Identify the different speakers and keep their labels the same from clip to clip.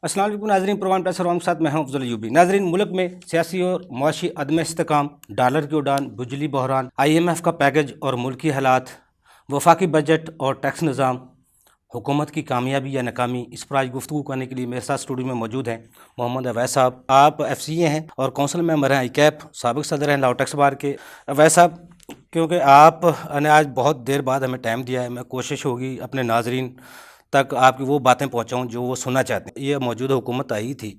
Speaker 1: السلام علیکم ناظرین، پروگرام پریس کے ساتھ میں ہوں افضل ایوبی۔ ناظرین، ملک میں سیاسی اور معاشی عدم استحکام، ڈالر کی اڑان، بجلی بحران، IMF کا پیکج اور ملکی حالات، وفاقی بجٹ اور ٹیکس نظام، حکومت کی کامیابی یا ناکامی، اس پر آج گفتگو کرنے کے لیے میرے ساتھ اسٹوڈیو میں موجود ہیں محمد اویس صاحب۔ آپ FCA ہیں اور کونسل ممبر ہیں ICAP، سابق صدر ہیں لاہور ٹیکس بار کے۔ اویس صاحب، کیونکہ آپ نے آج بہت دیر بعد ہمیں ٹائم دیا ہے، میں کوشش ہوگی اپنے ناظرین تک آپ کی وہ باتیں پہنچاؤں جو وہ سننا چاہتے ہیں۔ یہ موجودہ حکومت آئی تھی،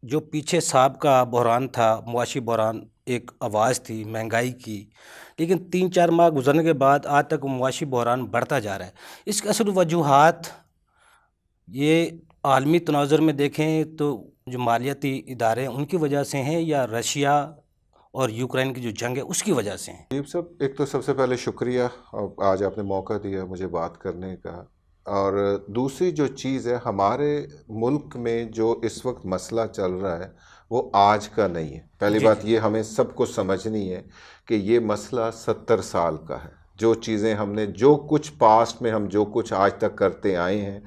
Speaker 1: جو پیچھے سابقہ بحران تھا، معاشی بحران، ایک آواز تھی مہنگائی کی، لیکن 3-4 ماہ گزرنے کے بعد آج تک معاشی بحران بڑھتا جا رہا ہے۔ اس کے اصل وجوہات یہ عالمی تناظر میں دیکھیں تو جو مالیاتی ادارے ہیں ان کی وجہ سے ہیں، یا رشیا اور یوکرین کی جو جنگ ہے اس کی وجہ سے ہیں؟
Speaker 2: عجیب صاحب، ایک تو سب سے پہلے شکریہ، آج آپ نے موقع دیا مجھے بات کرنے کا، اور دوسری جو چیز ہے، ہمارے ملک میں جو اس وقت مسئلہ چل رہا ہے وہ آج کا نہیں ہے۔ پہلی بات یہ ہمیں سب کو سمجھنی ہے کہ یہ مسئلہ 70 سال کا ہے۔ جو چیزیں ہم نے، جو کچھ پاسٹ میں ہم جو کچھ آج تک کرتے آئے ہیں،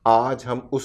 Speaker 2: آج ہم اس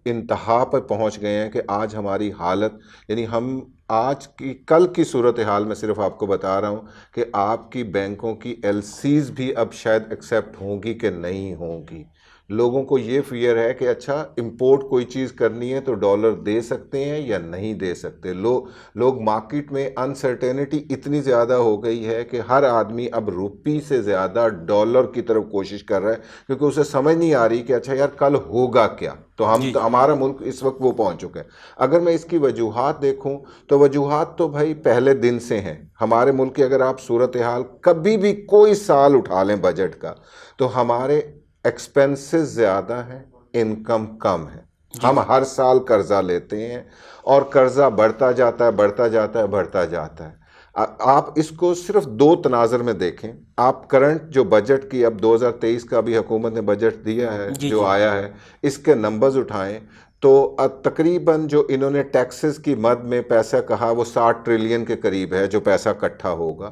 Speaker 2: انتہا پر پہنچ گئے ہیں کہ آج ہماری حالت، یعنی ہم آج کی کل کی صورتحال میں صرف آپ کو بتا رہا ہوں کہ آپ کی بینکوں کی LCs بھی اب شاید ایکسیپٹ ہوں گی کہ نہیں ہوں گی۔ لوگوں کو یہ فیئر ہے کہ اچھا امپورٹ کوئی چیز کرنی ہے تو ڈالر دے سکتے ہیں یا نہیں دے سکتے۔ لوگ مارکیٹ میں انسرٹینٹی اتنی زیادہ ہو گئی ہے کہ ہر آدمی اب روپی سے زیادہ ڈالر کی طرف کوشش کر رہا ہے، کیونکہ اسے سمجھ نہیں آ رہی کہ اچھا یار کل ہوگا کیا۔ تو ہمارا ملک اس وقت وہ پہنچ چکا ہے۔ اگر میں اس کی وجوہات دیکھوں تو وجوہات تو بھائی پہلے دن سے ہیں ہمارے ملک کی۔ اگر آپ صورتحال کبھی بھی کوئی سال اٹھا لیں بجٹ کا، تو ہمارے ایکسپینسز زیادہ ہیں، انکم کم ہے۔ ہم ہر سال قرضہ لیتے ہیں اور قرضہ بڑھتا جاتا ہے، بڑھتا جاتا ہے، بڑھتا جاتا ہے۔ آپ اس کو صرف 2 تناظر میں دیکھیں۔ آپ کرنٹ جو بجٹ کی، اب 2023 کا بھی حکومت نے بجٹ دیا ہے جو آیا ہے، اس کے نمبرز اٹھائیں تو تقریباً جو انہوں نے ٹیکسز کی مد میں پیسہ کہا وہ 60 ٹریلین کے قریب ہے جو پیسہ اکٹھا ہوگا۔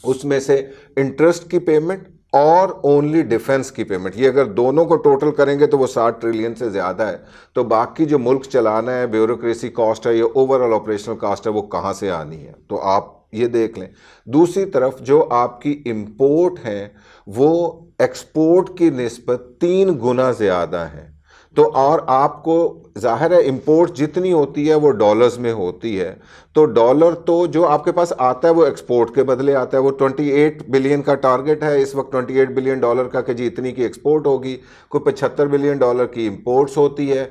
Speaker 2: اس میں سے انٹرسٹ کی پیمنٹ اور اونلی ڈیفنس کی پیمنٹ، یہ اگر دونوں کو ٹوٹل کریں گے تو وہ 60 ٹریلین سے زیادہ ہے۔ تو باقی جو ملک چلانا ہے، بیوروکریسی کاسٹ ہے یا اوورآل آپریشنل کاسٹ ہے، وہ کہاں سے آنی ہے؟ تو آپ یہ دیکھ لیں۔ دوسری طرف جو آپ کی امپورٹ ہیں وہ ایکسپورٹ کی نسبت 3 گنا زیادہ ہیں۔ تو اور آپ کو ظاہر ہے امپورٹ جتنی ہوتی ہے وہ ڈالرز میں ہوتی ہے، تو ڈالر تو جو آپ کے پاس آتا ہے وہ ایکسپورٹ کے بدلے آتا ہے۔ وہ 28 بلین کا ٹارگٹ ہے اس وقت، 28 بلین ڈالر کا، کہ جی اتنی کی ایکسپورٹ ہوگی، کوئی 75 بلین ڈالر کی امپورٹس ہوتی ہے،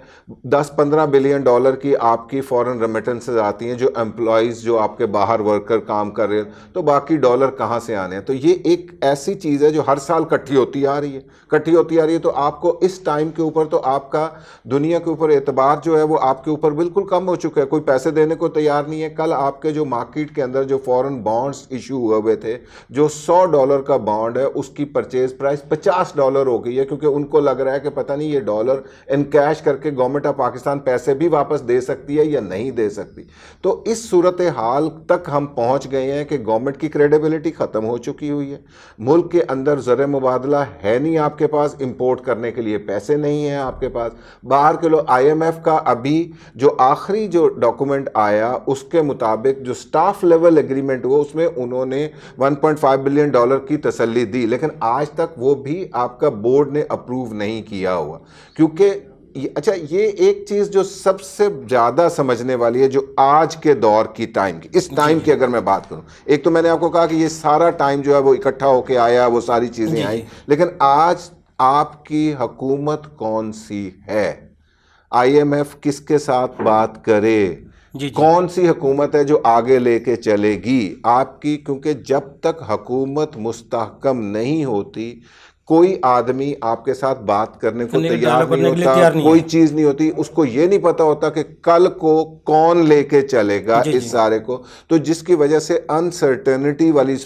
Speaker 2: 10-15 بلین ڈالر کی آپ کی فورن ریمیٹنسز آتی ہیں جو امپلائیز جو آپ کے باہر ورکر کام کر رہے ہیں، تو باقی ڈالر کہاں سے آنے ہیں؟ تو یہ ایک ایسی چیز ہے جو ہر سال کٹھی ہوتی آ رہی ہے، تو آپ کو اس ٹائم کے اوپر تو آپ کا دنیا کے اوپر اعتبار جو ہے وہ آپ کے اوپر بالکل کم ہو چکا ہے، کوئی پیسے دینے کو تیار نہیں ہے۔ کل آپ کے جو مارکیٹ کے اندر جو فورن بانڈز ایشو ہوئے تھے، جو $100 کا بانڈ ہے اس کی پرچیز پرائس $50 ہو گئی ہے، کیونکہ ان کو لگ رہا ہے کہ پتہ نہیں یہ ڈالر انکیش کر کے گورنمنٹ آف پاکستان پیسے بھی واپس دے سکتی ہے یا نہیں دے سکتی۔ تو اس صورتحال تک ہم پہنچ گئے ہیں کہ گورنمنٹ کی کریڈیبلٹی ختم ہو چکی ہوئی ہے، ملک کے اندر زر مبادلہ ہے نہیں آپ کے پاس، امپورٹ کرنے کے لیے پیسے نہیں ہیں آپ کے پاس۔ باہر کے لوگ IMF کا ابھی جو آخری جو ڈاکومنٹ آیا اس کے مطابق جو سٹاف لیول ایگریمنٹ ہوا، اس میں انہوں نے $1.5 بلین کی تسلی دی، لیکن آج تک وہ بھی آپ کا بورڈ نے اپروو نہیں کیا ہوا۔ کیونکہ اچھا، یہ ایک چیز جو سب سے زیادہ سمجھنے والی ہے جو آج کے دور کی ٹائم کی، اس ٹائم کی اگر میں بات کروں، ایک تو میں نے آپ کو کہا کہ یہ سارا ٹائم جو ہے وہ اکٹھا ہو کے آیا، وہ ساری چیزیں آئیں، لیکن آج آپ کی حکومت کون سی ہے؟ IMF کس کے ساتھ بات کرے؟ کون سی حکومت ہے جو آگے لے کے چلے گی آپ کی؟ کیونکہ جب تک حکومت مستحکم نہیں ہوتی، کوئی آدمی آپ کے ساتھ بات کرنے کو
Speaker 1: نہیں،
Speaker 2: تیار
Speaker 1: کرنے
Speaker 2: نہیں
Speaker 1: کے لیے
Speaker 2: ہوتا,
Speaker 1: تیار نہیں
Speaker 2: کوئی
Speaker 1: ہے.
Speaker 2: چیز نہیں ہوتی, اس کو یہ نہیں پتا ہوتا کہ کل کو کون لے کے چلے گا
Speaker 1: جی،
Speaker 2: اس
Speaker 1: جی.
Speaker 2: سارے کو, تو جس کی وجہ سے انسرٹنٹی والی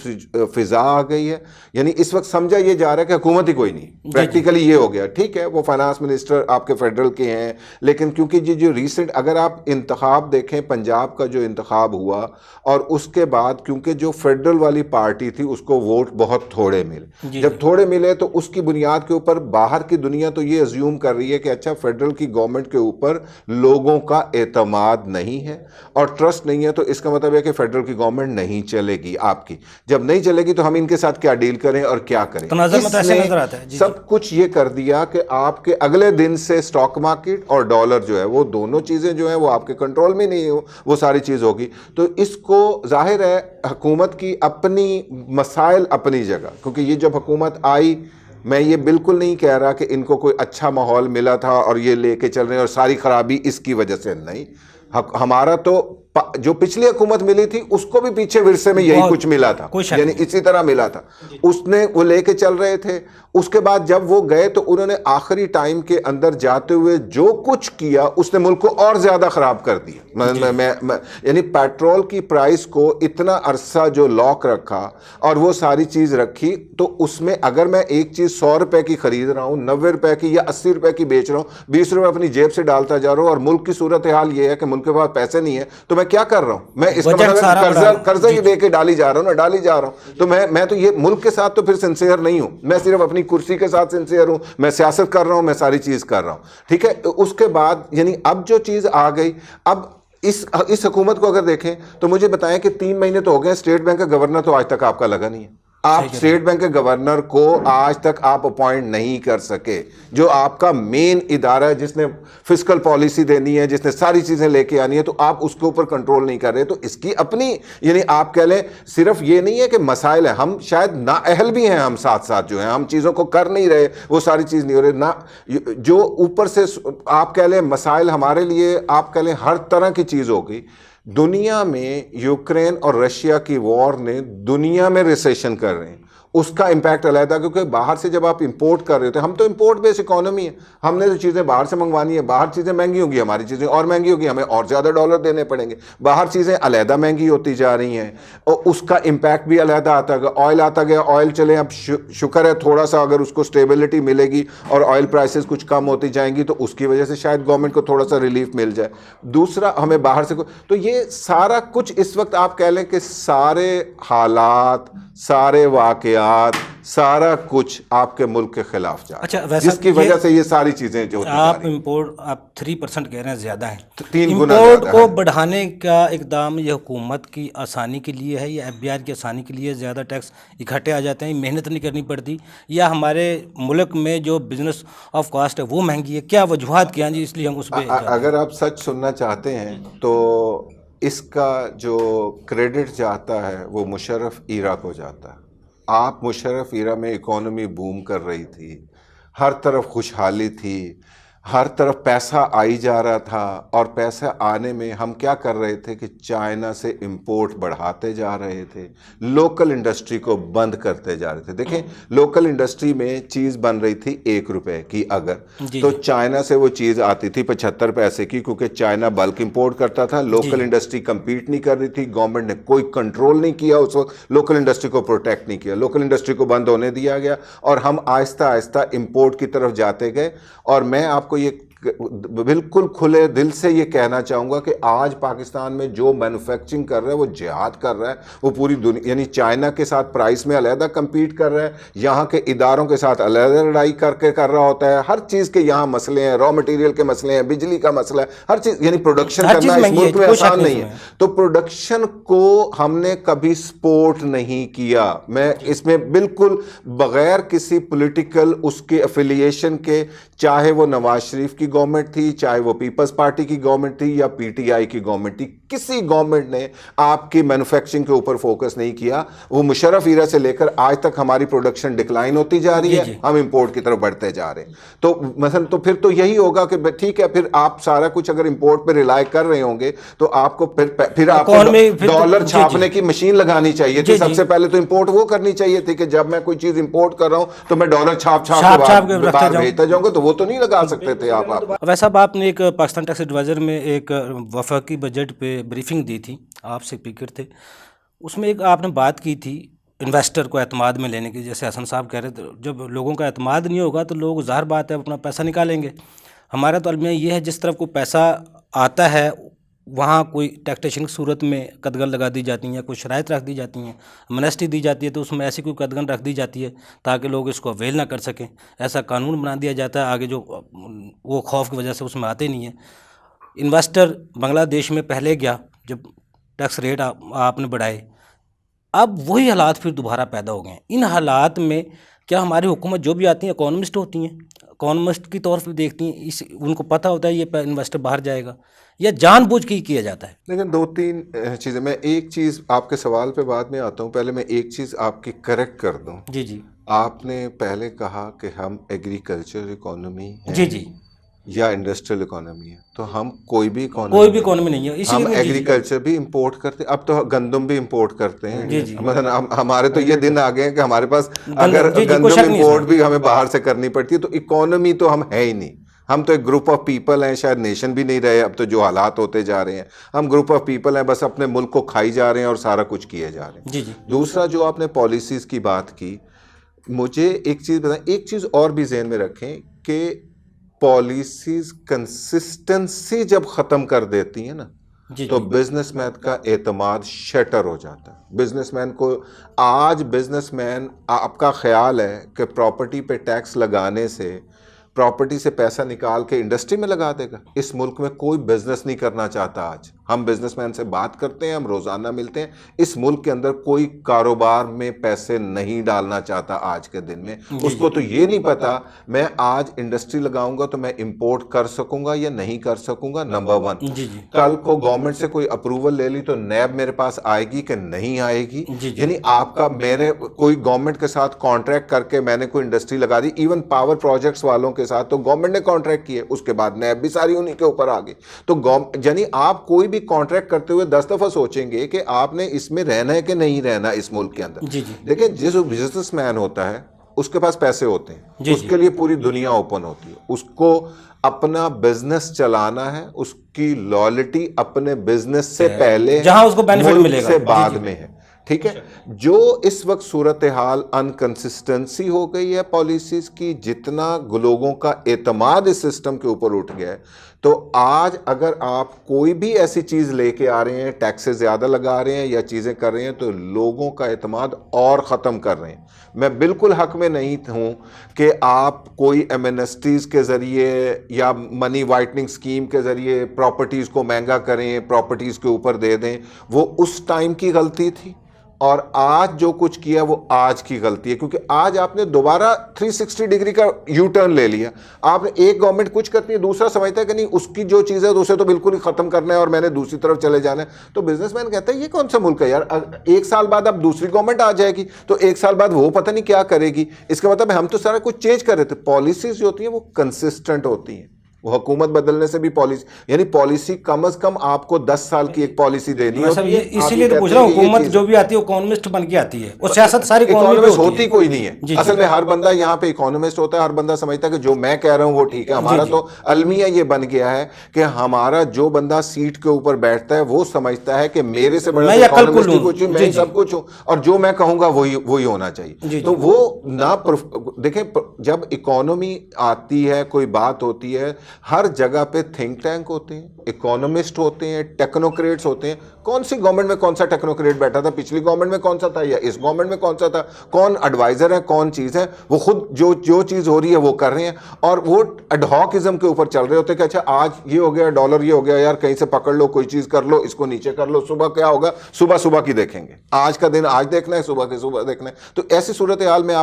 Speaker 2: فضا آ گئی ہے. یعنی اس وقت سمجھا یہ جا رہا ہے کہ حکومت ہی کوئی نہیں, پریکٹیکلی یہ ہو گیا. ٹھیک ہے, وہ فائنانس منسٹر آپ کے فیڈرل کے ہیں, لیکن کیونکہ یہ جو ریسنٹ اگر آپ انتخاب دیکھیں, پنجاب کا جو انتخاب ہوا اور اس کے بعد کیونکہ جو فیڈرل والی پارٹی تھی اس کو ووٹ بہت تھوڑے ملے, جب تھوڑے ملے تو اس کی بنیاد کے اوپر باہر کی دنیا تو یہ ازیوم کر رہی ہے کہ اچھا فیڈرل کی گورنمنٹ کے اوپر لوگوں کا اعتماد نہیں ہے اور ٹرسٹ نہیں ہے, تو اس کا مطلب ہے کہ فیڈرل کی گورنمنٹ نہیں چلے گی آپ کی. جب نہیں چلے گی تو ہم ان کے ساتھ کیا ڈیل کریں اور کیا کریں.
Speaker 1: تناظر میں تو
Speaker 2: اس
Speaker 1: ایسے
Speaker 2: نے
Speaker 1: نظر آتا ہے.
Speaker 2: سب کچھ یہ کر دیا کہ آپ کے اگلے دن سے سٹاک مارکیٹ اور ڈالر جو ہے وہ دونوں چیزیں جو ہیں وہ آپ کے کنٹرول میں نہیں ہو, وہ ساری چیز ہوگی. تو اس کو ظاہر ہے حکومت کی اپنی مسائل اپنی جگہ, کیونکہ یہ جب حکومت آئی, میں یہ بالکل نہیں کہہ رہا کہ ان کو کوئی اچھا ماحول ملا تھا اور یہ لے کے چل رہے ہیں اور ساری خرابی اس کی وجہ سے نہیں. ہمارا تو جو پچھلی حکومت ملی تھی اس کو بھی پیچھے ورثے میں یہی کچھ ملا تھا, یعنی اسی طرح ملا تھا, اس نے وہ لے کے چل رہے تھے. اس کے بعد جب وہ گئے تو انہوں نے آخری ٹائم کے اندر جاتے ہوئے جو کچھ کیا اس نے ملک کو اور زیادہ خراب کر دیا. یعنی پیٹرول کی پرائس کو اتنا عرصہ جو لاک رکھا اور وہ ساری چیز رکھی, تو اس میں اگر میں ایک چیز 100 روپے کی خرید رہا ہوں, 90 روپے کی یا 80 روپے کی بیچ رہا ہوں, 20 روپے اپنی جیب سے ڈالتا جا رہا ہوں, اور ملک کی صورتحال یہ ہے کہ ملک کے پاس پیسے نہیں ہے, تو میں کیا کر رہا ہوں, میں اس کا مطلب قرضہ ہی دے کے ڈالی جا رہا ہوں. تو میں تو یہ ملک کے ساتھ تو پھر سنسیئر نہیں ہوں, میں صرف اپنی کرسی کے ساتھ سنسیئر ہوں, میں سیاست کر رہا ہوں, میں ساری چیز کر رہا ہوں. ٹھیک ہے, اس کے بعد یعنی اب جو چیز آ گئی, اب اس حکومت کو اگر دیکھیں تو مجھے بتائیں کہ 3 مہینے تو ہو گئے, اسٹیٹ بینک کا گورنر تو آج تک آپ کا لگا نہیں ہے. آپ اسٹیٹ بینک کے گورنر کو آج تک آپ اپوائنٹ نہیں کر سکے, جو آپ کا مین ادارہ ہے, جس نے فسکل پالیسی دینی ہے, جس نے ساری چیزیں لے کے آنی ہے, تو آپ اس کے اوپر کنٹرول نہیں کر رہے. تو اس کی اپنی یعنی آپ کہہ لیں صرف یہ نہیں ہے کہ مسائل ہیں, ہم شاید نااہل بھی ہیں, ہم ساتھ ساتھ جو ہیں ہم چیزوں کو کر نہیں رہے, وہ ساری چیز نہیں ہو رہی نا, جو اوپر سے آپ کہہ لیں مسائل ہمارے لیے آپ کہہ لیں ہر طرح کی چیز ہو گئی. دنیا میں یوکرین اور رشیا کی وار نے دنیا میں ریسیشن کر رہے ہیں, اس کا امپیکٹ علیحدہ, کیونکہ باہر سے جب آپ امپورٹ کر رہے تھے, ہم تو امپورٹ بیس اکانومی ہے, ہم نے تو چیزیں باہر سے منگوانی ہے, باہر چیزیں مہنگی ہوگی, ہماری چیزیں اور مہنگی ہوگی, ہمیں اور زیادہ ڈالر دینے پڑیں گے, باہر چیزیں علیحدہ مہنگی ہوتی جا رہی ہیں, اور اس کا امپیکٹ بھی علیحدہ آتا گیا. آئل آتا گیا, آئل چلیں, اب شکر ہے تھوڑا سا اگر اس کو اسٹیبلٹی ملے گی اور آئل پرائسز کچھ کم ہوتی جائیں گی, تو اس کی وجہ سے شاید گورنمنٹ کو تھوڑا سا ریلیف مل جائے. دوسرا ہمیں باہر سے تو یہ سارا کچھ اس وقت آپ کہہ لیں کہ سارے حالات, سارے واقعات, سارا کچھ آپ کے ملک کے خلاف جا رہا ہے, جس کی وجہ سے یہ ساری چیزیں جو
Speaker 1: آپ امپورٹ آپ 3% کہہ رہے ہیں زیادہ ہیں,
Speaker 2: 3 گنا
Speaker 1: امپورٹ کو بڑھانے کا اقدام یہ حکومت کی آسانی کے لیے ہے یا FBI کی آسانی کے لیے, زیادہ ٹیکس اکٹھے آ جاتے ہیں, محنت نہیں کرنی پڑتی, یا ہمارے ملک میں جو بزنس آف کاسٹ ہے وہ مہنگی ہے, کیا وجوہات کیا ہیں جی, اس لیے ہم اس پہ
Speaker 2: اگر آپ سچ سننا چاہتے ہیں تو اس کا جو کریڈٹ جاتا ہے وہ مشرف ایرا کو جاتا ہے. آپ مشرف ایرا میں اکانومی بوم کر رہی تھی, ہر طرف خوشحالی تھی, ہر طرف پیسہ آئی جا رہا تھا, اور پیسہ آنے میں ہم کیا کر رہے تھے کہ چائنا سے امپورٹ بڑھاتے جا رہے تھے, لوکل انڈسٹری کو بند کرتے جا رہے تھے. دیکھیں لوکل انڈسٹری میں چیز بن رہی تھی 1 روپے کی اگر, تو چائنا سے وہ چیز آتی تھی 75 پیسے کی, کیونکہ چائنا بلک امپورٹ کرتا تھا, لوکل انڈسٹری کمپیٹ نہیں کر رہی تھی, گورنمنٹ نے کوئی کنٹرول نہیں کیا اس وقت, لوکل انڈسٹری کو پروٹیکٹ نہیں کیا, لوکل انڈسٹری کو بند ہونے دیا گیا, اور ہم آہستہ آہستہ امپورٹ کی طرف جاتے گئے. اور میں آپ کو یہ بالکل کھلے دل سے یہ کہنا چاہوں گا کہ آج پاکستان میں جو مینوفیکچرنگ کر رہا ہے وہ جہاد کر رہا ہے, وہ پوری دنیا یعنی چائنا کے ساتھ پرائس میں علیحدہ کمپیٹ کر رہا ہے, یہاں کے اداروں کے ساتھ علیحدہ لڑائی کر کے کر رہا ہوتا ہے, ہر چیز کے یہاں مسئلے ہیں, را مٹیریل کے مسئلے ہیں, بجلی کا مسئلہ ہے, ہر چیز یعنی پروڈکشن کرنا اس ملک میں آسان نہیں ہے. تو پروڈکشن کو ہم نے کبھی سپورٹ نہیں کیا, میں اس میں بالکل بغیر کسی پولیٹیکل اس کے افیلیشن کے, چاہے وہ نواز شریف کی گورنمنٹ تھی, چاہے وہ پیپلز پارٹی کی گورنمنٹ تھی یا PTI کی گورنمنٹ تھی, کسی گورنمنٹ نے آپ کی مینوفیکچرنگ کے اوپر فوکس نہیں کیا. وہ مشرف ایرا سے لے کر آج تک ہماری پروڈکشن ڈکلائن ہوتی جا رہی ہے, ہم امپورٹ کی طرف بڑھتے جا رہے ہیں. تو مثلا تو پھر تو یہی ہوگا کہ ٹھیک ہے, پھر آپ سارا کچھ اگر امپورٹ پہ ریلائی کر رہے ہوں گے تو آپ کو پھر آپ کو ڈالر چھاپنے کی مشین لگانی چاہیے تھی. سب سے پہلے تو امپورٹ وہ کرنی چاہیے تھی کہ جب میں کوئی چیز امپورٹ کر رہا ہوں تو میں ڈالر چھاپ کے باہر بھیجتا جاؤں گا, تو وہ تو نہیں لگا سکتے تھے آپ.
Speaker 1: ویسا آپ نے ایک پاکستان ٹیکس ایڈوائزر میں ایک وفاقی بجٹ پہ بریفنگ دی تھی, آپ اسپیکر تھے, اس میں ایک آپ نے بات کی تھی انویسٹر کو اعتماد میں لینے کی. جیسے حسن صاحب کہہ رہے تھے جب لوگوں کا اعتماد نہیں ہوگا تو لوگ ظاہر بات ہے اپنا پیسہ نکالیں گے. ہمارا تو المیہ یہ ہے جس طرف کوئی پیسہ آتا ہے وہاں کوئی ٹیکسیشن کی صورت میں قدغن لگا دی جاتی ہیں, کوئی شرائط رکھ دی جاتی ہیں, امنیسٹی دی جاتی ہے, تو اس میں ایسی کوئی قدغن رکھ دی جاتی ہے تاکہ لوگ اس کو اویل نہ کر سکیں. ایسا قانون بنا دیا جاتا ہے آگے جو وہ خوف کی وجہ سے اس میں آتے نہیں ہیں. انویسٹر بنگلہ دیش میں پہلے گیا جب ٹیکس ریٹ آپ نے بڑھائے, اب وہی حالات پھر دوبارہ پیدا ہو گئے ہیں. ان حالات میں کیا ہماری حکومت جو بھی آتی ہیں اکانومسٹ ہوتی ہیں, اکانومسٹ کی طور پہ دیکھتی ہیں, ان کو پتہ ہوتا ہے یہ انویسٹر باہر جائے گا, یا جان بوجھ کے ہی کیا جاتا ہے؟
Speaker 2: لیکن دو تین چیزیں, میں ایک چیز آپ کے سوال پہ بعد میں آتا ہوں, پہلے میں ایک چیز آپ کی کریکٹ کر دوں.
Speaker 1: جی جی,
Speaker 2: آپ نے پہلے کہا کہ ہم ایگریکلچر اکانومی ہیں
Speaker 1: جی جی,
Speaker 2: یا انڈسٹریل اکانومی ہے, تو ہم کوئی بھی
Speaker 1: اکانومی نہیں ہے.
Speaker 2: ہم ایگریکلچر بھی امپورٹ کرتے, اب تو گندم بھی امپورٹ کرتے ہیں. مثلا ہمارے تو یہ دن آ گئے ہیں کہ ہمارے پاس اگر گندم امپورٹ بھی ہمیں باہر سے کرنی پڑتی ہے, تو اکانومی تو ہم ہے ہی نہیں. ہم تو ایک گروپ آف پیپل ہیں, شاید نیشن بھی نہیں رہے اب تو جو حالات ہوتے جا رہے ہیں. ہم گروپ آف پیپل ہیں, بس اپنے ملک کو کھائی جا رہے ہیں اور سارا کچھ کیے جا رہے ہیں.
Speaker 1: جی جی.
Speaker 2: دوسرا جو آپ نے پالیسیز کی بات کی, مجھے ایک چیز بتائیں, ایک چیز اور بھی ذہن میں رکھیں کہ پالیسیز کنسسٹنسی جب ختم کر دیتی ہیں نا, تو بزنس مین کا اعتماد شیٹر ہو جاتا ہے. بزنس مین کو آج بزنس مین, آپ کا خیال ہے کہ پراپرٹی پہ ٹیکس لگانے سے, پراپرٹی سے پیسہ نکال کے انڈسٹری میں لگا دے گا؟ اس ملک میں کوئی بزنس نہیں کرنا چاہتا. آج ہم بزنس مین سے بات کرتے ہیں, ہم روزانہ ملتے ہیں, اس ملک کے اندر کوئی کاروبار میں پیسے نہیں ڈالنا چاہتا آج کے دن میں. اس کو تو یہ نہیں پتا میں آج انڈسٹری لگاؤں گا تو میں امپورٹ کر سکوں گا یا نہیں کر سکوں گا, نمبر ون. کل کو گورنمنٹ سے کوئی اپروول لے لی تو نیب میرے پاس آئے گی کہ نہیں آئے گی. یعنی آپ کا میرے کوئی گورنمنٹ کے ساتھ کانٹریکٹ کر کے میں نے کوئی انڈسٹری لگا دی, ایون پاور پروجیکٹس والوں کے ساتھ تو گورنمنٹ نے کانٹریکٹ کیے, اس کے بعد نیب بھی ساری انہی کے اوپر آ گئی. تو یعنی آپ کوئی بھی کانٹریکٹ کرتے ہوئے 10 دفعہ سوچیں گے کہ آپ نے اس میں رہنا ہے کہ نہیں رہنا اس ملک کے اندر. دیکھیں, جس بزنس مین ہوتا ہے اس کے پاس پیسے ہوتے ہیں, اس کے لیے پوری دنیا اوپن ہوتی ہے. اس کو اپنا بزنس چلانا ہے, اس کی لائلٹی اپنے بزنس سے پہلے,
Speaker 1: جہاں اس کو بینیفٹ ملے گا,
Speaker 2: سے بعد میں ہے. ٹھیک ہے, جو اس وقت صورتحال انکنسسٹنسی ہو گئی ہے پالیسیز کی, جتنا لوگوں کا اعتماد اس سسٹم کے اوپر اٹھ گیا ہے, تو آج اگر آپ کوئی بھی ایسی چیز لے کے آ رہے ہیں, ٹیکسز زیادہ لگا رہے ہیں یا چیزیں کر رہے ہیں, تو لوگوں کا اعتماد اور ختم کر رہے ہیں. میں بالکل حق میں نہیں ہوں کہ آپ کوئی ایمنسٹیز کے ذریعے یا منی وائٹننگ اسکیم کے ذریعے پراپرٹیز کو مہنگا کریں, پراپرٹیز کے اوپر دے دیں. وہ اس ٹائم کی غلطی تھی, اور آج جو کچھ کیا وہ آج کی غلطی ہے, کیونکہ آج آپ نے دوبارہ 360 ڈگری کا یو ٹرن لے لیا. آپ نے ایک گورنمنٹ کچھ کرتی ہے, دوسرا سمجھتا ہے کہ نہیں اس کی جو چیز ہے اسے تو بالکل ہی ختم کرنا ہے اور میں نے دوسری طرف چلے جانا ہے. تو بزنس مین کہتا ہے یہ کون سا ملک ہے یار, ایک سال بعد اب دوسری گورنمنٹ آ جائے گی تو ایک سال بعد وہ پتہ نہیں کیا کرے گی. اس کا مطلب ہم تو سارا کچھ چینج کر رہے تھے. پالیسیز جو ہوتی ہیں وہ کنسسٹنٹ ہوتی ہیں, وہ حکومت بدلنے سے بھی پالیسی, یعنی پالیسی کم از کم آپ کو 10 سال کی ایک پالیسی دینی ہوتی ہے.
Speaker 1: اسی لیے تو پوچھ رہا ہوں, حکومت جو بھی آتی ہے اکانومسٹ بن کے آتی ہے, اور سیاست ساری
Speaker 2: اکانومسٹ ہوتی کوئی نہیں ہے. اصل میں ہر بندہ یہاں پہ اکانومسٹ ہوتا ہے, ہر بندہ سمجھتا ہے کہ جو میں کہہ رہا ہوں وہ ٹھیک ہے. ہمارا تو المیہ یہ بن گیا ہے کہ ہمارا جو بندہ سیٹ کے اوپر بیٹھتا ہے وہ سمجھتا ہے کہ میرے سے بڑا اکانومسٹ کچھ, میں سب کچھ ہوں, اور جو میں کہوں گا وہی ہونا چاہیے. تو وہ نہ دیکھیں, جب اکانومی آتی ہے, کوئی بات ہوتی ہے, ہر جگہ پہ تھنک ٹینک ہوتے ہیں, اکانومسٹ ہوتے ہیں, ٹیکنوکریٹس ہوتے ہیں. کون سی گورنمنٹ میں کون سا ٹیکنوکریٹ بیٹھا تھا, پچھلی گورنمنٹ میں کون سا تھا یا اس گورنمنٹ میں کون سا تھا, کون ایڈوائزر ہے, کون چیز ہے, وہ خود جو چیز ہو رہی ہے وہ کر رہے ہیں, اور وہ ایڈہاکزم کے اوپر چل رہے ہوتے ہیں کہ اچھا آج یہ ہو گیا, ڈالر یہ ہو گیا, یار کہیں سے پکڑ لو, کوئی چیز کر لو, اس کو نیچے کر لو, صبح کیا ہوگا, صبح کی دیکھیں گے, آج کا دن آج دیکھنا ہے, صبح کے صبح دیکھنا ہے. تو ایسی صورتحال میں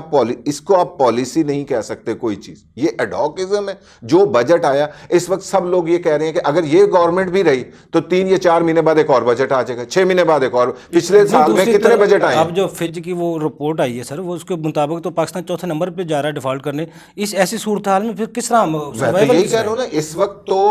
Speaker 2: اس کو آپ پالیسی نہیں کہہ سکتے کوئی چیز, یہ ایڈہاکزم ہے. جو بجٹ آیا آیا. اس وقت سب لوگ یہ کہہ رہے ہیں کہ اگر یہ گورنمنٹ بھی رہی تو 3 یا 4 مہینے بعد ایک اور بجٹ آ جائے گا, 6 مہینے بعد ایک اور. پچھلے سال میں کتنے بجٹ آئے ہیں؟
Speaker 1: اب جو فج کی وہ رپورٹ آئی ہے سر, وہ اس کے مطابق تو پاکستان چوتھے نمبر پہ جا رہا ہے ڈیفالٹ کرنے. اس ایسی صورتحال میں پھر کس طرح
Speaker 2: میں تو یہی کہہ رہا ہوں نا, اس وقت تو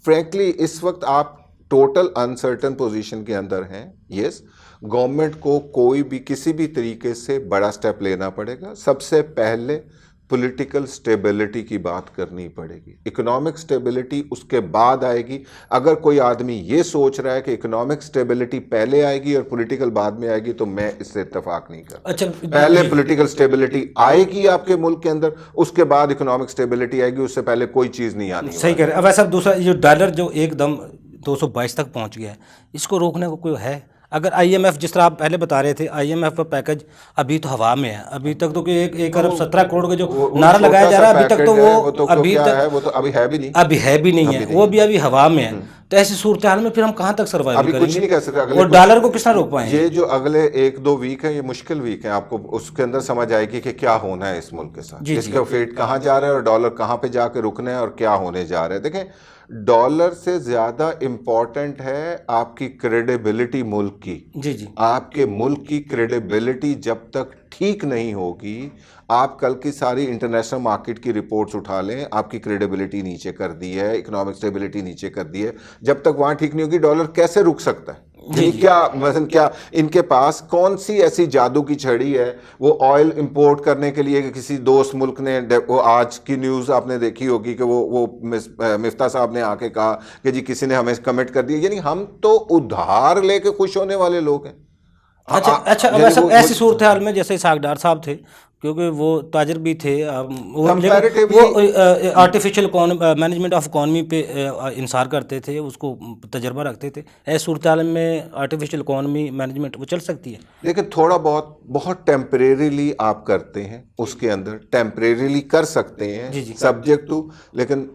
Speaker 2: فرینکلی اس وقت آپ ٹوٹل انسرٹن پوزیشن کے اندر ہیں. یس, گورنمنٹ کو کوئی بھی کسی بھی طریقے سے بڑا سٹیپ لینا پڑے گا. سب سے پہلے پولیٹیکل سٹیبلٹی کی بات کرنی پڑے گی. اکنامک سٹیبلٹی اس کے بعد آئے گی. اگر کوئی آدمی یہ سوچ رہا ہے کہ اکنامک سٹیبلٹی پہلے آئے گی اور پولیٹیکل بعد میں آئے گی, تو میں اس سے اتفاق نہیں کرتا.
Speaker 1: اچھا,
Speaker 2: پہلے پولیٹیکل سٹیبلٹی آئے گی آپ کے ملک کے اندر, اس کے بعد اکنامک سٹیبلٹی آئے گی. اس سے پہلے کوئی چیز نہیں آنی.
Speaker 1: صحیح کہہ رہے ہیں. اب ایسا دوسرا جو ڈالر جو ایک دم 222 تک پہنچ گیا ہے, اس کو روکنے کو کوئی ہے؟ اگر آئی ایم ایف, جس طرح آپ پہلے بتا رہے تھے, آئی ایم ایف کا پیکج ابھی تو ہوا میں ہے. ابھی تک تو 1 ارب 17 کروڑ کا جو نعرہ لگایا جا رہا ہے, ابھی تک تو وہ
Speaker 2: ابھی ہے بھی نہیں,
Speaker 1: ابھی ہے بھی نہیں ہے, وہ بھی ابھی ہوا میں ہے. تو ایسی صورتحال میں پھر ہم کہاں تک سروائیو کریں گے؟
Speaker 2: کچھ نہیں کہہ سکتے.
Speaker 1: اور ڈالر کو کس طرح روک پائیں گے؟
Speaker 2: یہ جو اگلے 1-2 ویک ہیں, یہ مشکل ویک ہیں. آپ کو اس کے اندر سمجھ آئے گی کہ کیا ہونا ہے اس ملک کے ساتھ, اس کا فیٹ کہاں جا رہا ہے اور ڈالر کہاں پہ جا کے رکنا ہے اور کیا ہونے جا رہا ہے. دیکھیں, ڈالر سے زیادہ امپورٹنٹ ہے آپ کی کریڈیبلٹی ملک کی.
Speaker 1: جی
Speaker 2: آپ کے ملک کی کریڈیبلٹی جب تک ٹھیک نہیں ہوگی, آپ کل کی ساری انٹرنیشنل مارکیٹ کی رپورٹس اٹھا لیں, آپ کی کریڈیبلٹی نیچے کر دی ہے, اکنامک سٹیبلٹی نیچے کر دی ہے. جب تک وہاں ٹھیک نہیں ہوگی, ڈالر کیسے رک سکتا ہے؟ کیا مثلا کیا ان کے پاس کون سی ایسی جادو کی چھڑی ہے؟ وہ آئل امپورٹ کرنے کے لیے کسی دوست ملک نے, وہ آج کی نیوز آپ نے دیکھی ہوگی کہ وہ مفتاح صاحب نے آ کے کہا کہ جی کسی نے ہمیں کمٹ کر دیا. یعنی ہم تو ادھار لے کے خوش ہونے والے لوگ ہیں.
Speaker 1: اچھا, اب ایسی صورتحال میں جیسے اسحاق ڈار صاحب تھے, کیونکہ وہ تاجر بھی تھے, وہ آرٹیفیشل مینجمنٹ آف اکانومی پہ انحصار کرتے تھے, اس کو تجربہ رکھتے تھے. ایسی صورتحال میں آرٹیفیشل اکانومی مینجمنٹ وہ چل سکتی ہے؟
Speaker 2: لیکن تھوڑا بہت ٹیمپریریلی آپ کرتے ہیں, اس کے اندر ٹیمپریریلی کر سکتے ہیں سبجیکٹ ٹو. لیکن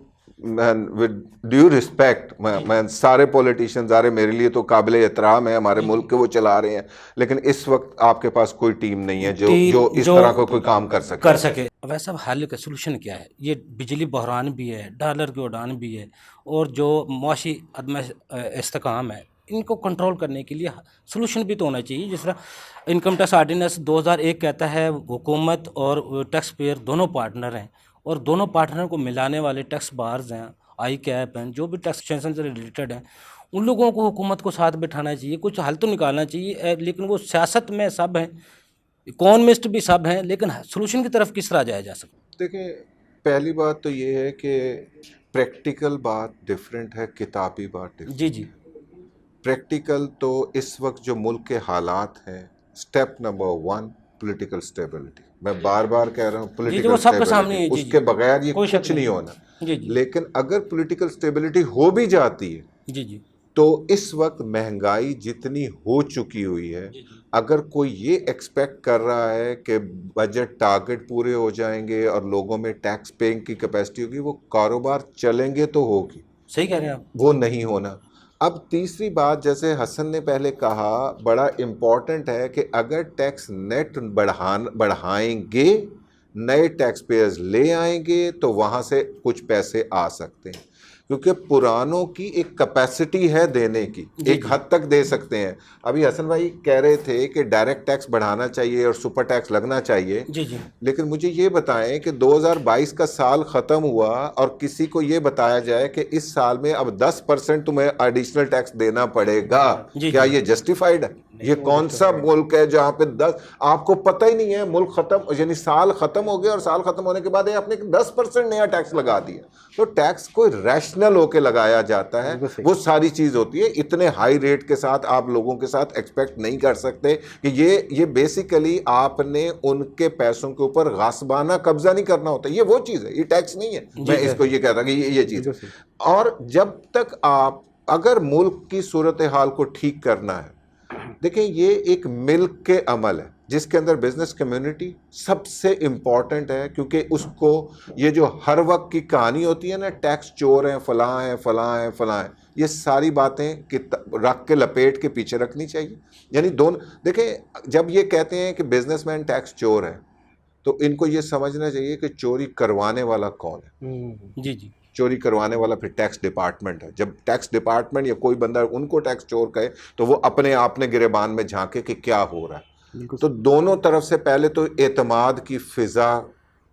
Speaker 2: ود ڈیو ریسپیکٹ, میں سارے پولیٹیشین سارے میرے لیے تو قابل احترام ہے, ہمارے ملک کے وہ چلا رہے ہیں, لیکن اس وقت آپ کے پاس کوئی ٹیم نہیں ہے جو اس طرح کو کوئی کام کر سکے.
Speaker 1: ویسا حل کا سلوشن کیا ہے؟ یہ بجلی بحران بھی ہے, ڈالر کی اڑان بھی ہے, اور جو معاشی عدم استحکام ہے, ان کو کنٹرول کرنے کے لیے سلوشن بھی تو ہونا چاہیے. جس طرح انکم ٹیکس آرڈیننس 2001 کہتا ہے حکومت اور ٹیکس پیئر دونوں پارٹنر ہیں, اور دونوں پارٹنر کو ملانے والے ٹیکس بارز ہیں, آئی کیپ ہیں, جو بھی ٹیکسیشن سے ریلیٹڈ ہیں, ان لوگوں کو حکومت کو ساتھ بٹھانا چاہیے, کچھ حل تو نکالنا چاہیے. لیکن وہ سیاست میں سب ہیں, اکانومسٹ بھی سب ہیں, لیکن سلوشن کی طرف کس طرح جایا جا سکتا؟
Speaker 2: دیکھیں, پہلی بات تو یہ ہے کہ پریکٹیکل بات ڈیفرنٹ ہے, کتابی بات ڈیفرنٹ.
Speaker 1: جی
Speaker 2: پریکٹیکل تو اس وقت جو ملک کے حالات ہیں, اسٹیپ نمبر 1 پولیٹیکل سٹیبلٹی. میں بار بار کہہ رہا ہوں پولیٹیکل سٹیبلٹی, اس کے بغیر یہ کچھ نہیں ہونا. لیکن اگر پولیٹیکل سٹیبلٹی ہو بھی جاتی ہے تو اس وقت مہنگائی جتنی ہو چکی ہوئی ہے, اگر کوئی یہ ایکسپیکٹ کر رہا ہے کہ بجٹ ٹارگٹ پورے ہو جائیں گے اور لوگوں میں ٹیکس پیئنگ کی کیپیسٹی ہوگی, وہ کاروبار چلیں گے تو ہوگی.
Speaker 1: صحیح کہہ رہے ہیں آپ.
Speaker 2: وہ نہیں ہونا. اب تیسری بات, جیسے حسن نے پہلے کہا, بڑا امپورٹنٹ ہے کہ اگر ٹیکس نیٹ بڑھائیں گے, نئے ٹیکس پیئرز لے آئیں گے, تو وہاں سے کچھ پیسے آ سکتے ہیں, کیونکہ پرانوں کی ایک کیپیسٹی ہے دینے کی, ایک حد تک دے سکتے ہیں. ابھی حسن بھائی کہہ رہے تھے کہ ڈائریکٹ ٹیکس بڑھانا چاہیے اور سپر ٹیکس لگنا چاہیے. لیکن مجھے یہ بتائیں کہ 2022 کا سال ختم ہوا اور کسی کو یہ بتایا جائے کہ اس سال میں اب 10% تمہیں ایڈیشنل ٹیکس دینا پڑے گا, کیا یہ جسٹیفائڈ ہے؟ یہ کون سا ملک ہے جہاں پہ 10, آپ کو پتہ ہی نہیں ہے, ملک ختم, یعنی سال ختم ہو گیا اور سال ختم ہونے کے بعد آپ نے 10% نیا ٹیکس لگا دیا. تو ٹیکس کوئی ریشنل ہو کے لگایا جاتا ہے, وہ ساری چیز ہوتی ہے. اتنے ہائی ریٹ کے ساتھ آپ لوگوں کے ساتھ ایکسپیکٹ نہیں کر سکتے کہ یہ بیسیکلی آپ نے ان کے پیسوں کے اوپر غاصبانہ قبضہ نہیں کرنا ہوتا. یہ وہ چیز ہے, یہ ٹیکس نہیں ہے. میں اس کو یہ کہتا کہ یہ چیز. اور جب تک آپ اگر ملک کی صورتحال کو ٹھیک کرنا ہے, دیکھیں یہ ایک ملک کے عمل ہے جس کے اندر بزنس کمیونٹی سب سے امپورٹنٹ ہے, کیونکہ اس کو یہ جو ہر وقت کی کہانی ہوتی ہے نا, ٹیکس چور ہیں, فلاں ہیں, فلاں ہیں, فلاں ہیں, یہ ساری باتیں رکھ کے لپیٹ کے پیچھے رکھنی چاہیے. یعنی دیکھیں, جب یہ کہتے ہیں کہ بزنس مین ٹیکس چور ہے, تو ان کو یہ سمجھنا چاہیے کہ چوری کروانے والا کون ہے.
Speaker 1: جی جی
Speaker 2: چوری کروانے والا پھر ٹیکس ڈپارٹمنٹ ہے. جب ٹیکس ڈپارٹمنٹ یا کوئی بندہ ان کو ٹیکس چور کہے تو وہ اپنے آپ نے گریبان میں جھانکے کہ کیا ہو رہا ہے. تو دونوں طرف سے پہلے تو اعتماد کی فضا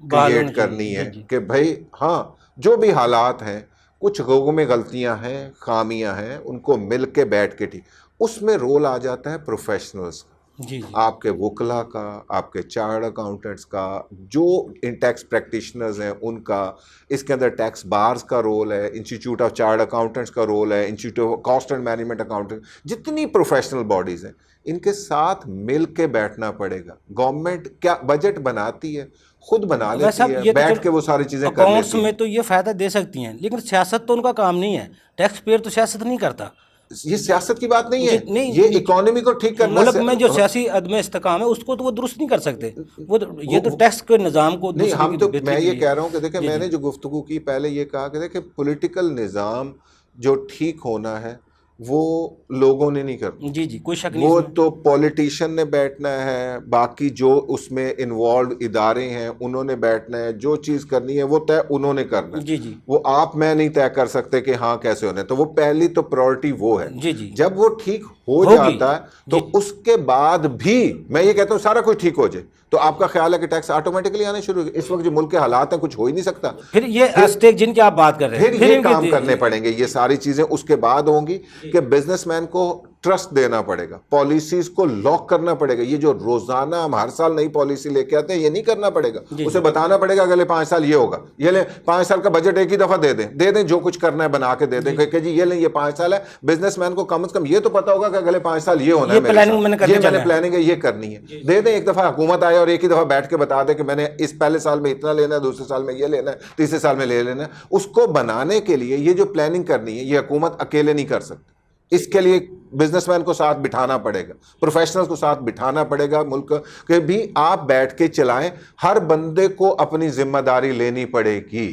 Speaker 2: کریٹ کرنی ہے کہ بھائی ہاں جو بھی حالات ہیں, کچھ لوگوں میں غلطیاں ہیں, خامیاں ہیں, ان کو مل کے بیٹھ کے ٹھیک. اس میں رول آ جاتا ہے پروفیشنلز کا,
Speaker 1: جی
Speaker 2: آپ کے وکلا کا, آپ کے چارٹرڈ اکاؤنٹنٹس کا, جو ٹیکس پریکٹیشنرز ہیں ان کا. اس کے اندر ٹیکس بارز کا رول ہے, انسٹیٹیوٹ آف چارٹرڈ اکاؤنٹنٹس کا رول ہے, institute of cost and management accountant, جتنی پروفیشنل باڈیز ہیں ان کے ساتھ مل کے بیٹھنا پڑے گا. گورنمنٹ کیا بجٹ بناتی ہے, خود بنا لیتی ہے, بیٹھ کے وہ ساری چیزیں کر
Speaker 1: اکاؤنٹس
Speaker 2: لیتی
Speaker 1: میں
Speaker 2: ہیں.
Speaker 1: تو یہ فائدہ دے سکتی ہیں, لیکن سیاست تو ان کا کام نہیں ہے. ٹیکس پیئر تو سیاست نہیں کرتا.
Speaker 2: یہ سیاست کی بات نہیں ہے,
Speaker 1: نہیں,
Speaker 2: یہ اکانومی کو ٹھیک کرنا.
Speaker 1: ملک میں جو سیاسی عدم استحکام ہے اس کو تو وہ درست نہیں کر سکتے. وہ یہ تو ٹیکس کے نظام کو
Speaker 2: نہیں, ہم تو میں یہ کہہ رہا ہوں کہ دیکھیں
Speaker 1: جی
Speaker 2: میں نے جو گفتگو کی پہلے یہ کہا کہ دیکھیں پولیٹیکل نظام جو ٹھیک ہونا ہے وہ لوگوں نے نہیں کرنا.
Speaker 1: جی کوئی شک نہیں.
Speaker 2: وہ تو پولیٹیشین نے بیٹھنا ہے, باقی جو اس میں انوالوڈ ادارے ہیں انہوں نے بیٹھنا ہے, جو چیز کرنی ہے وہ طے انہوں نے کرنا ہے.
Speaker 1: جی
Speaker 2: وہ آپ میں نہیں طے کر سکتے کہ ہاں کیسے ہونا ہے. تو وہ پہلی تو پرائورٹی وہ ہے.
Speaker 1: جی
Speaker 2: جب وہ ٹھیک ہو جاتا ہے تو اس کے بعد بھی میں یہ کہتا ہوں سارا کچھ ٹھیک ہو جائے تو آپ کا خیال ہے کہ ٹیکس آٹومیٹکلی آنے شروع ہو گئے. اس وقت جو ملک کے حالات ہیں کچھ ہو ہی نہیں سکتا.
Speaker 1: پھر یہ اسٹیک جن کی آپ بات کر رہے ہیں
Speaker 2: پھر یہ کام کرنے پڑیں گے. یہ ساری چیزیں اس کے بعد ہوں گی کہ بزنس مین کو ٹرسٹ دینا پڑے گا, پالیسیز کو لاک کرنا پڑے گا. یہ جو روزانہ ہم ہر سال نئی پالیسی لے کے آتے ہیں یہ نہیں کرنا پڑے گا. اسے بتانا پڑے گا اگلے 5 سال یہ ہوگا, یہ لیں 5 سال کا بجٹ ایک ہی دفعہ دے دیں جو کچھ کرنا ہے بنا کے دے دیں کہ جی یہ لیں یہ 5 سال ہے. بزنس مین کو کم از کم یہ تو پتا ہوگا کہ اگلے 5 سال یہ ہونا ہے, یہ میں نے پلاننگ ہے یہ کرنی ہے. دے دیں ایک دفعہ حکومت آئے اور ایک ہی دفعہ بیٹھ کے بتا دے کہ میں نے اس پہلے سال میں اتنا لینا ہے, دوسرے سال میں یہ لینا ہے, تیسرے سال میں لے لینا ہے. اس کو بنانے کے لیے یہ جو پلاننگ کرنی ہے یہ حکومت اکیلے نہیں کر سکتی. اس کے لیے بزنس مین کو ساتھ بٹھانا پڑے گا, پروفیشنلز کو ساتھ بٹھانا پڑے گا. ملک کہ بھی آپ بیٹھ کے چلائیں, ہر بندے کو اپنی ذمہ داری لینی پڑے گی.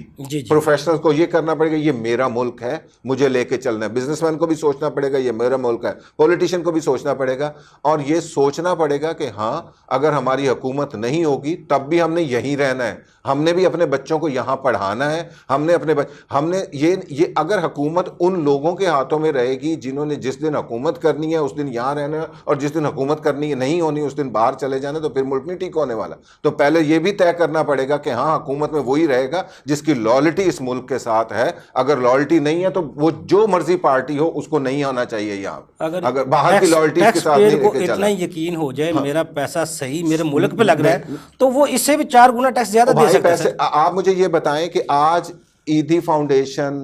Speaker 2: پروفیشنلز کو یہ کرنا پڑے گا یہ میرا ملک ہے مجھے لے کے چلنا ہے. بزنس مین کو بھی سوچنا پڑے گا یہ میرا ملک ہے. پولیٹیشین کو بھی سوچنا پڑے گا اور یہ سوچنا پڑے گا کہ ہاں اگر ہماری حکومت نہیں ہوگی تب بھی ہم نے یہیں رہنا ہے, ہم نے بھی اپنے بچوں کو یہاں پڑھانا ہے. ہم نے یہ اگر حکومت ان لوگوں کے ہاتھوں میں رہے گی جنہوں نے جس دن حکومت کرنی ہے اس دن یہاں رہنا ہے اور جس دن حکومت کرنی نہیں ہونی اس دن باہر چلے جانا, تو پھر ملک نہیں ٹھیک ہونے والا. تو پہلے یہ بھی طے کرنا پڑے گا کہ ہاں حکومت میں وہی رہے گا جس کی لائلٹی اس ملک کے ساتھ ہے. اگر لائلٹی نہیں ہے تو وہ جو مرضی پارٹی ہو اس کو نہیں آنا چاہیے یہاں. اگر باہر کی لائلٹی کے ساتھ نہیں لے کے چلا,
Speaker 1: اتنا یقین ہو جائے میرا پیسہ صحیح میرے ملک پہ لگ رہا ہے تو وہ اس سے بھی 4 گنا ٹیکس زیادہ دے سکتا ہے.
Speaker 2: آپ مجھے یہ بتائیں کہ آج ایدھی فاؤنڈیشن,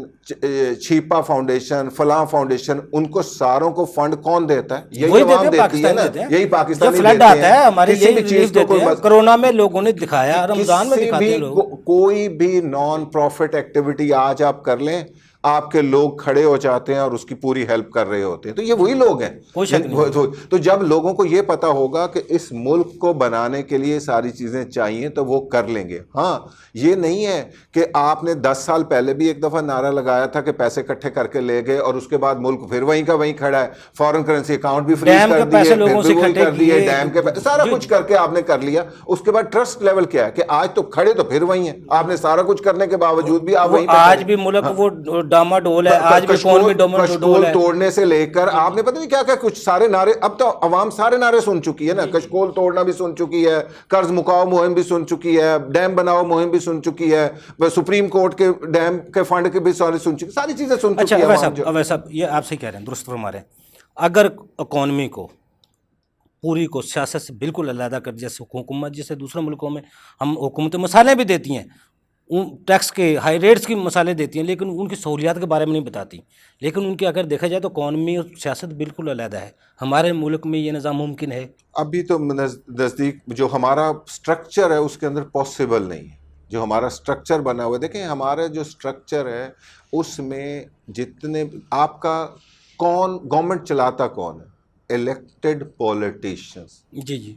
Speaker 2: چھیپا فاؤنڈیشن, فلاں فاؤنڈیشن, ان کو ساروں کو فنڈ کون دیتا ہے؟ یہی عوام دیتی ہے نا, یہی پاکستانی دیتے ہیں. کسی بھی چیز کو
Speaker 1: کرونا میں لوگوں نے دکھایا, رمضان میں دکھاتے ہیں لوگ.
Speaker 2: کوئی بھی نان پروفٹ ایکٹیویٹی آج آپ کر لیں آپ کے لوگ کھڑے ہو جاتے ہیں اور اس کی پوری ہیلپ کر رہے ہوتے ہیں. تو یہ وہی لوگ ہیں. تو جب لوگوں کو یہ پتا ہوگا کہ اس ملک کو بنانے کے لیے ساری چیزیں چاہیے تو وہ کر لیں گے. ہاں یہ نہیں ہے کہ آپ نے 10 سال پہلے بھی ایک دفعہ نعرہ لگایا تھا کہ پیسے اکٹھے کر کے لے گئے اور اس کے بعد ملک پھر وہیں کا وہیں کھڑا ہے, فارن کرنسی اکاؤنٹ بھی فریز کر دیے, پھر وہی کر دیے, ڈیم کے پیسے سارا کچھ کر کے آپ نے کر لیا. اس کے بعد ٹرسٹ لیول کیا ہے کہ آج تو کھڑے تو پھر وہیں ہیں. آپ نے سارا کچھ کرنے کے باوجود بھی آپ وہیں پہ
Speaker 1: آج بھی ملک وہ ڈاما ڈول ہے,
Speaker 2: کشکول توڑنے سے لے کر آپ نے پتہ نہیں کیا کیا کچھ سارے نعرے. اب تو عوام سارے نعرے سن چکی ہے نا, کشکول توڑنا بھی سن چکی ہے, قرض مکاؤ مہم بھی سن چکی ہے, ڈیم بناؤ مہم بھی سن چکی ہے, سپریم کورٹ کے ڈیم کے فنڈ کے بھی سن چکی, ساری چیزیں سن چکی ہے.
Speaker 1: ویسا یہ آپ سے کہہ رہے ہیں, درست فرما رہے ہیں. اگر اکانومی کو پوری کو سیاست سے بالکل علیحدہ کر, جیسے حکومت جیسے دوسرے ملکوں میں ہم حکومتیں مسالے بھی دیتی ہیں, ٹیکس کے ہائی ریٹس کی مسالے دیتی ہیں لیکن ان کی سہولیات کے بارے میں نہیں بتاتی. لیکن ان کی اگر دیکھا جائے تو اکانومی اور سیاست بالکل علیحدہ ہے. ہمارے ملک میں یہ نظام ممکن ہے؟
Speaker 2: ابھی تو نزدیک جو ہمارا سٹرکچر ہے اس کے اندر پاسبل نہیں ہے. جو ہمارا سٹرکچر بنا ہوا ہے, دیکھیں ہمارا جو سٹرکچر ہے اس میں جتنے آپ کا گورنمنٹ چلاتا کون ہے؟ Elected politicians.
Speaker 1: جی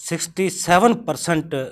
Speaker 1: 67%